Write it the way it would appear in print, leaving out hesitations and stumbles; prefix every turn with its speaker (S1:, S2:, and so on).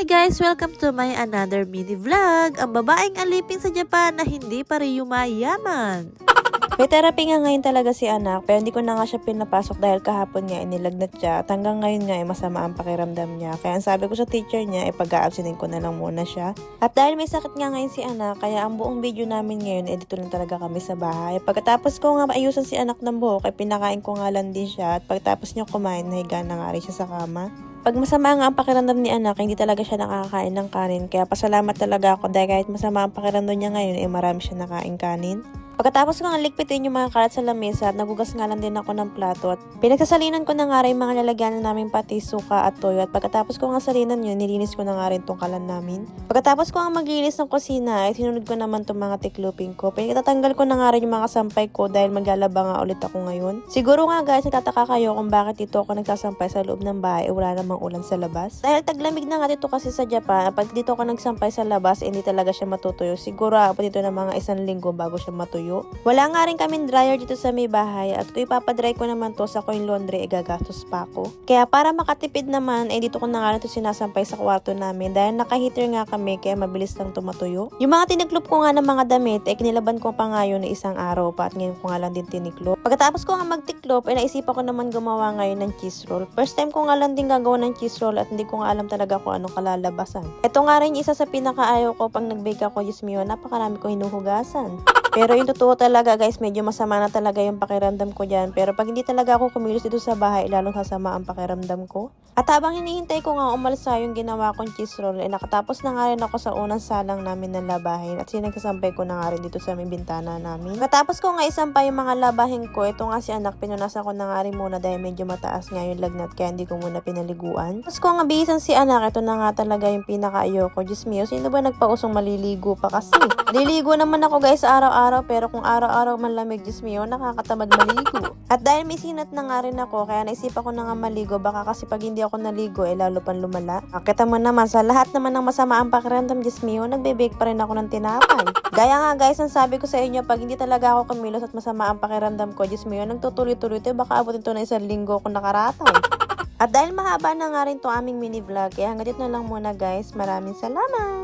S1: guys! Welcome to my another mini vlog. Ang babaeng alipin sa Japan na hindi pa rin yumayaman.
S2: May therapy nga ngayon talaga si anak, pero hindi ko na nga siya pinapasok dahil kahapon nga nilagnat siya at hanggang ngayon nga masama ang pakiramdam niya. Kaya ang sabi ko sa teacher niya, pag-a-absentin ko na lang muna siya. At dahil may sakit nga ngayon si anak, kaya ang buong video namin ngayon, dito lang talaga kami sa bahay. Pagkatapos ko nga ayusan si anak ng buhok, pinakain ko nga lang din siya at pagkatapos niya kumain, nahiga na nga rin siya sa kama. Pag masama nga ang pakiramdam ni anak, hindi talaga siya nakakain ng kanin. Kaya pasalamat talaga ako dahil kahit masama ang pakiramdam niya ngayon, marami siya nakain kanin. Pagkatapos ko nga ligpitin yung mga karat sa lamesa at nagugas nga lang din ako ng plato at pinagsasalinan ko na nga rin mga lalagyan namin pati suka at toyo at pagkatapos ko nga salinan yun, nilinis ko na nga rin tong kalan namin. Pagkatapos ko nga maglinis ng kusina ay sinunod ko naman tong mga tiklupin ko. Pinagtatanggal ko na nga rin yung mga sampay ko dahil maglalaba nga ulit ako ngayon. Siguro nga guys, nagtataka kayo kung bakit dito ako nagsasampay sa loob ng bahay wala namang ulan sa labas. Dahil taglamig na nga dito kasi sa Japan, pag dito ako nagsampay sa labas, hindi talaga siya matutuyo. Siguro abot dito ng mga 1 linggo bago siya matuyo. Wala nga rin kaming dryer dito sa may bahay at kung ipapadry ko naman to sa coin laundry, gagastos pa ako. Kaya para makatipid naman, dito ko na nga ito sinasampay sa kwarto namin dahil naka-heater nga kami kaya mabilis lang tumatuyo. Yung mga tiniklop ko nga ng mga damit, kinilaban ko pa nga yun na 1 araw pa at ngayon ko nga lang din tiniklop. Pagkatapos ko nga magtiklop, naisipan ko naman gumawa ngayon ng cheese roll. First time ko nga lang din gagawa ng cheese roll at hindi ko nga alam talaga kung anong kalalabasan. Ito nga rin isa sa pinakaayaw ko pag nag-bake ako, Diyos mio, napakarami ko hinuhugasan. Pero yung totoo talaga guys, medyo masama na talaga yung pakiramdam ko dyan. Pero pag hindi talaga ako kumilos dito sa bahay, lalong sasama ang pakiramdam ko. At habang hinihintay ko nga umalis sa yung ginawa kong cheese roll, nakatapos na nga rin ako sa unang salang namin ng labahin. At sinagsasampay ko na nga rin dito sa may bintana namin. Katapos ko nga isampay yung mga labahin ko, ito nga si anak, pinunasan ko na nga rin muna dahil medyo mataas nga yung lagnat kaya hindi ko muna pinaliguan. Tapos ko nga bihisan si anak, ito na nga talaga yung pinaka-ayoko. Diyos mio, sino ba nagpausong maliligo pa kasi? Maliligo naman ako guys araw-araw, pero kung araw-araw man lamig, Diyos mio, nakakatamad maligo. At dahil may sinat na nga rin ako, kaya naisipan ko na nga maligo, baka kasi pag hindi ako naligo, lalo pang lumala. Kita mo naman, sa lahat naman ng masama ang pakiramdam, Diyos mio, nagbe-bake pa rin ako ng tinapay. Gaya nga guys, ang sabi ko sa inyo, pag hindi talaga ako kumilos at masama ang pakiramdam ko, Diyos mio, nagtutuloy-tuloy ito, baka abutin to na 1 linggo kung nakaratay. At dahil mahaba na nga rin to aming mini vlog, kaya hanggang dito na lang muna guys. Maraming salamat!